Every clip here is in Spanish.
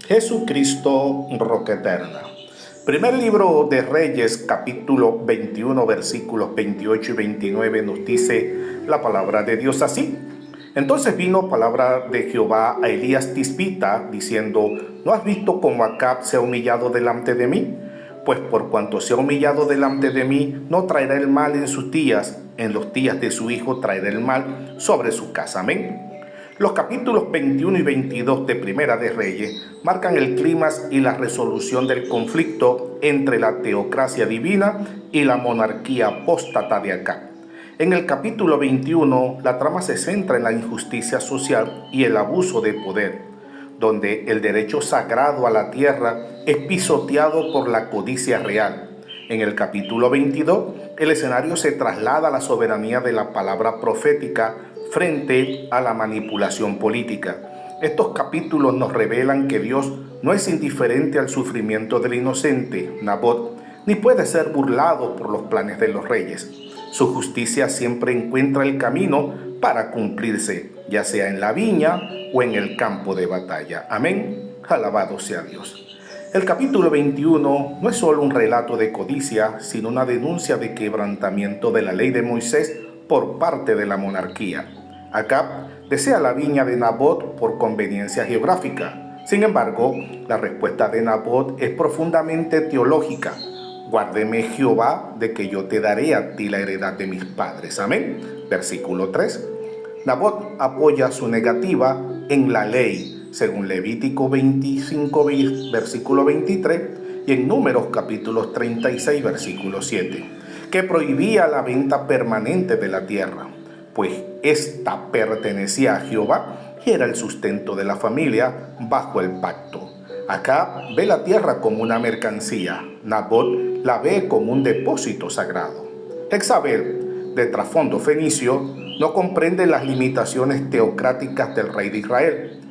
Jesucristo, roca eterna. Primer libro de Reyes, capítulo 21, versículos 28 y 29 nos dice la palabra de Dios así. Entonces vino palabra de Jehová a Elías Tisbita, diciendo: ¿No has visto cómo Acab se ha humillado delante de mí? Pues por cuanto se ha humillado delante de mí, no traerá el mal en sus días, en los días de su hijo traerá el mal sobre su casa. Amén. Los capítulos 21 y 22 de Primera de Reyes marcan el clímax y la resolución del conflicto entre la teocracia divina y la monarquía apóstata de Acab. En el capítulo 21, la trama se centra en la injusticia social y el abuso de poder, donde el derecho sagrado a la tierra es pisoteado por la codicia real. En el capítulo 22, el escenario se traslada a la soberanía de la palabra profética frente a la manipulación política. Estos capítulos nos revelan que Dios no es indiferente al sufrimiento del inocente Nabot, ni puede ser burlado por los planes de los reyes. Su justicia siempre encuentra el camino para cumplirse, ya sea en la viña o en el campo de batalla. Amén. Alabado sea Dios. El capítulo 21 no es solo un relato de codicia, sino una denuncia de quebrantamiento de la ley de Moisés por parte de la monarquía. Acab desea la viña de Nabot por conveniencia geográfica. Sin embargo, la respuesta de Nabot es profundamente teológica. Guárdeme Jehová de que yo te daré a ti la heredad de mis padres. Amén. Versículo 3. Nabot apoya su negativa en la ley, según Levítico 25, versículo 23, y en Números capítulos 36, versículo 7, que prohibía la venta permanente de la tierra, pues ésta pertenecía a Jehová y era el sustento de la familia bajo el pacto. Acá ve la tierra como una mercancía, Nabot la ve como un depósito sagrado. Jezabel, de trasfondo fenicio, no comprende las limitaciones teocráticas del rey de Israel.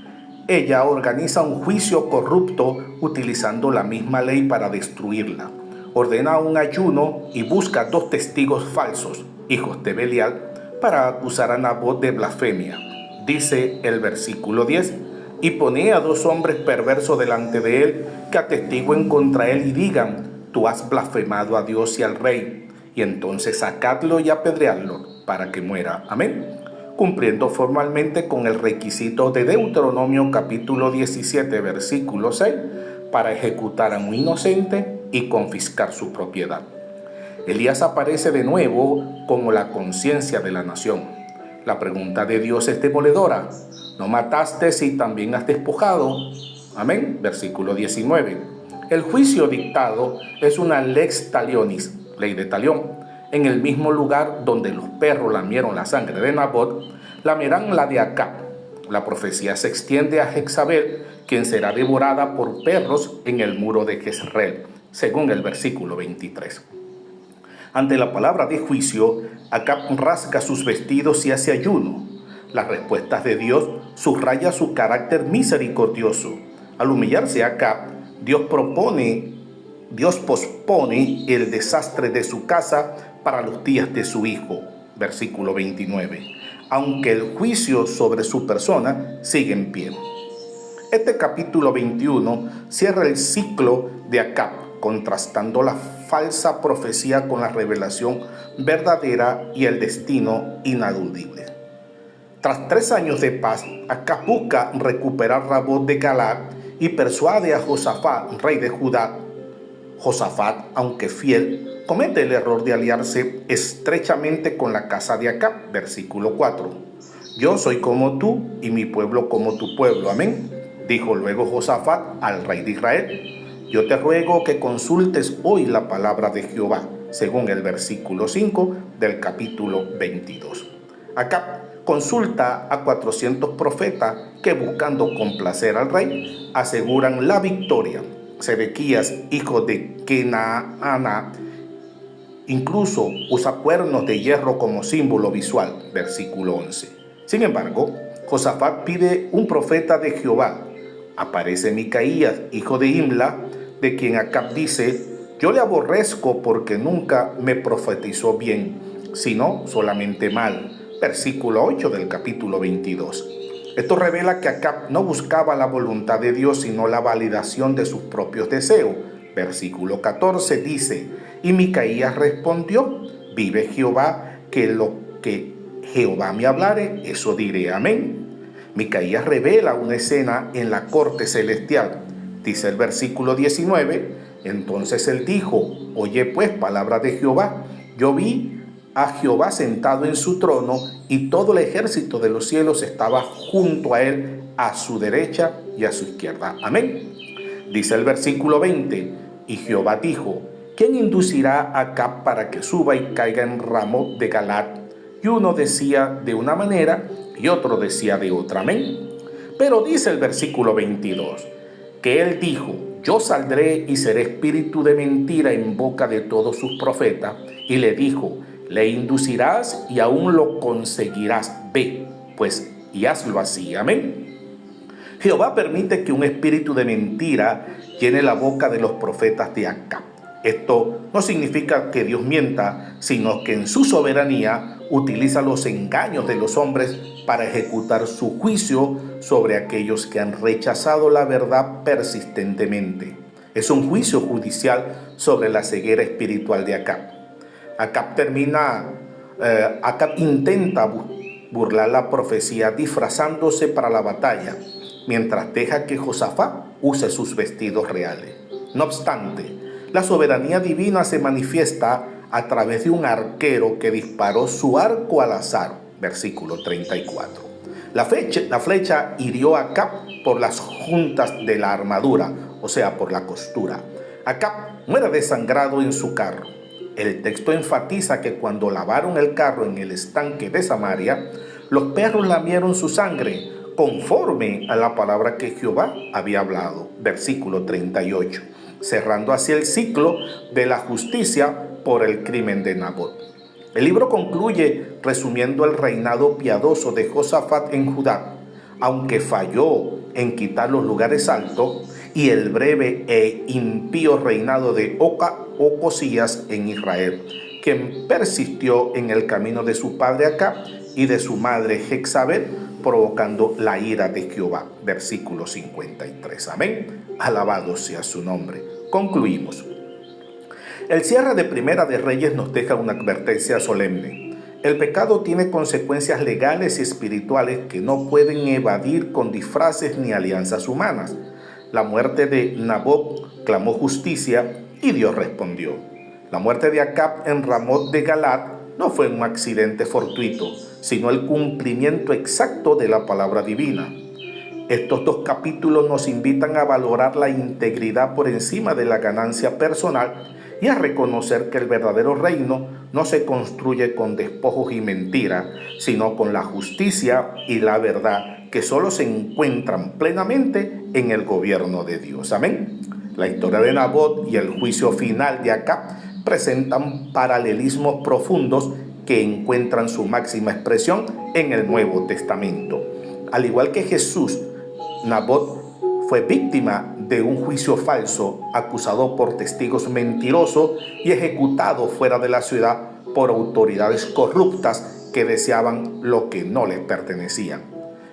Ella organiza un juicio corrupto utilizando la misma ley para destruirla. Ordena un ayuno y busca 2 testigos falsos, hijos de Belial, para acusar a Nabot de blasfemia. Dice el versículo 10, y pone a 2 hombres perversos delante de él, que atestiguen contra él y digan: tú has blasfemado a Dios y al rey, y entonces sacadlo y apedreadlo para que muera. Amén. Cumpliendo formalmente con el requisito de Deuteronomio capítulo 17, versículo 6, para ejecutar a un inocente y confiscar su propiedad. Elías aparece de nuevo como la conciencia de la nación. La pregunta de Dios es demoledora: ¿no mataste si también has despojado? Amén. Versículo 19. El juicio dictado es una lex talionis, ley de talión. En el mismo lugar donde los perros lamieron la sangre de Nabot, lamerán la de Acab. La profecía se extiende a Jezabel, quien será devorada por perros en el muro de Jezreel, según el versículo 23. Ante la palabra de juicio, Acab rasga sus vestidos y hace ayuno. Las respuestas de Dios subraya su carácter misericordioso. Al humillarse Acab, Dios pospone el desastre de su casa para los días de su hijo. Versículo 29. Aunque el juicio sobre su persona sigue en pie. Este capítulo 21 cierra el ciclo de Acab, contrastando la falsa profecía con la revelación verdadera y el destino inaludible. Tras 3 años de paz, Acab busca recuperar Ramot de Galaad y persuade a Josafat, rey de Judá. Josafat, aunque fiel, comete el error de aliarse estrechamente con la casa de Acab. Versículo 4. Yo soy como tú y mi pueblo como tu pueblo. Amén. Dijo luego Josafat al rey de Israel: yo te ruego que consultes hoy la palabra de Jehová, según el versículo 5 del capítulo 22. Acab consulta a 400 profetas que, buscando complacer al rey, aseguran la victoria. Sedequías, hijo de Kenaana, incluso usa cuernos de hierro como símbolo visual. Versículo 11. Sin embargo, Josafat pide un profeta de Jehová. Aparece Micaías, hijo de Imla, de quien Acab dice: yo le aborrezco porque nunca me profetizó bien, sino solamente mal. Versículo 8 del capítulo 22. Esto revela que Acab no buscaba la voluntad de Dios, sino la validación de sus propios deseos. Versículo 14 dice: y Micaías respondió: vive Jehová, que lo que Jehová me hablare, eso diré. Amén. Micaías revela una escena en la corte celestial. Dice el versículo 19: entonces él dijo: oye pues palabra de Jehová. Yo vi a Jehová sentado en su trono, y todo el ejército de los cielos estaba junto a él, a su derecha y a su izquierda. Amén. Dice el versículo 20: y Jehová dijo: ¿quién inducirá a Acab para que suba y caiga en Ramot de Galaad? Y uno decía de una manera y otro decía de otra. Amén. Pero dice el versículo 22, que él dijo: yo saldré y seré espíritu de mentira en boca de todos sus profetas. Y le dijo: le inducirás y aún lo conseguirás. Ve, pues, y hazlo así. Amén. Jehová permite que un espíritu de mentira llene la boca de los profetas de Acab. Esto no significa que Dios mienta, sino que en su soberanía utiliza los engaños de los hombres para ejecutar su juicio sobre aquellos que han rechazado la verdad persistentemente. Es un juicio judicial sobre la ceguera espiritual de Acab. Acab intenta burlar la profecía disfrazándose para la batalla, mientras deja que Josafat use sus vestidos reales. No obstante, la soberanía divina se manifiesta a través de un arquero que disparó su arco al azar. Versículo 34. La flecha hirió a Acab por las juntas de la armadura, o sea, por la costura. Acab muere desangrado en su carro. El texto enfatiza que cuando lavaron el carro en el estanque de Samaria, los perros lamieron su sangre, conforme a la palabra que Jehová había hablado. Versículo 38. Cerrando así el ciclo de la justicia por el crimen de Nabot. El libro concluye resumiendo el reinado piadoso de Josafat en Judá, aunque falló en quitar los lugares altos, y el breve e impío reinado de Ocosías en Israel, quien persistió en el camino de su padre Acab y de su madre Jezabel, provocando la ira de Jehová. Versículo 53. Amén. Alabado sea su nombre. Concluimos. El cierre de Primera de Reyes nos deja una advertencia solemne. El pecado tiene consecuencias legales y espirituales que no pueden evadir con disfraces ni alianzas humanas. La muerte de Nabot clamó justicia y Dios respondió. La muerte de Acab en Ramot de Galaad no fue un accidente fortuito, sino el cumplimiento exacto de la palabra divina. Estos dos capítulos nos invitan a valorar la integridad por encima de la ganancia personal y a reconocer que el verdadero reino no se construye con despojos y mentiras, sino con la justicia y la verdad que solo se encuentran plenamente en el gobierno de Dios. Amén. La historia de Nabot y el juicio final de Acab presentan paralelismos profundos que encuentran su máxima expresión en el Nuevo Testamento. Al igual que Jesús, Nabot fue víctima de un juicio falso, acusado por testigos mentirosos y ejecutado fuera de la ciudad por autoridades corruptas que deseaban lo que no les pertenecía.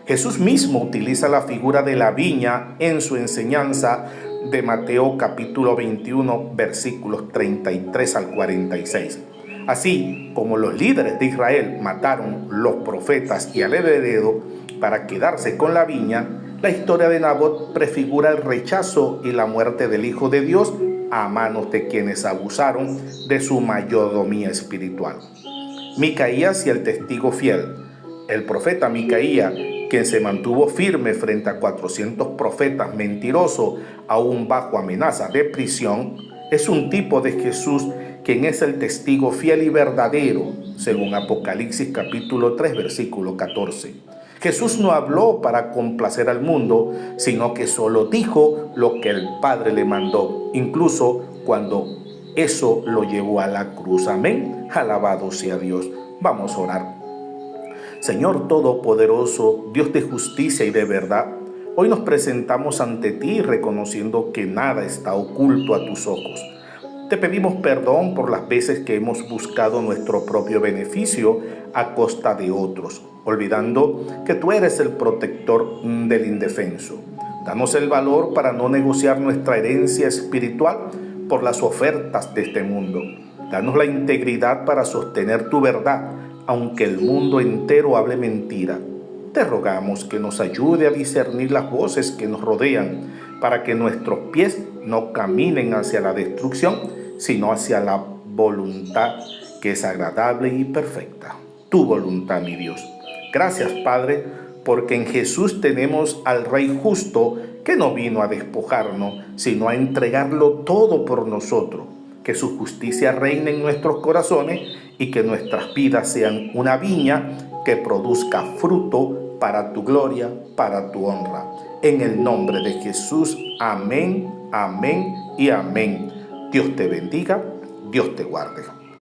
Jesús mismo utiliza la figura de la viña en su enseñanza de Mateo capítulo 21, versículos 33 al 46. Así como los líderes de Israel mataron los profetas y al heredero para quedarse con la viña, la historia de Nabot prefigura el rechazo y la muerte del Hijo de Dios a manos de quienes abusaron de su mayordomía espiritual. Micaías y el testigo fiel. El profeta Micaías, quien se mantuvo firme frente a 400 profetas mentirosos, aún bajo amenaza de prisión, es un tipo de Jesús, quien es el testigo fiel y verdadero, según Apocalipsis capítulo 3, versículo 14. Jesús no habló para complacer al mundo, sino que solo dijo lo que el Padre le mandó, incluso cuando eso lo llevó a la cruz. Amén. Alabado sea Dios. Vamos a orar. Señor Todopoderoso, Dios de justicia y de verdad, hoy nos presentamos ante ti reconociendo que nada está oculto a tus ojos. Te pedimos perdón por las veces que hemos buscado nuestro propio beneficio a costa de otros, olvidando que tú eres el protector del indefenso. Danos el valor para no negociar nuestra herencia espiritual por las ofertas de este mundo. Danos la integridad para sostener tu verdad, aunque el mundo entero hable mentira. Te rogamos que nos ayude a discernir las voces que nos rodean, para que nuestros pies no caminen hacia la destrucción, sino hacia la voluntad que es agradable y perfecta. Tu voluntad, mi Dios. Gracias, Padre, porque en Jesús tenemos al Rey justo que no vino a despojarnos, sino a entregarlo todo por nosotros. Que su justicia reine en nuestros corazones y que nuestras vidas sean una viña que produzca fruto para tu gloria, para tu honra. En el nombre de Jesús, amén, amén y amén. Dios te bendiga, Dios te guarde.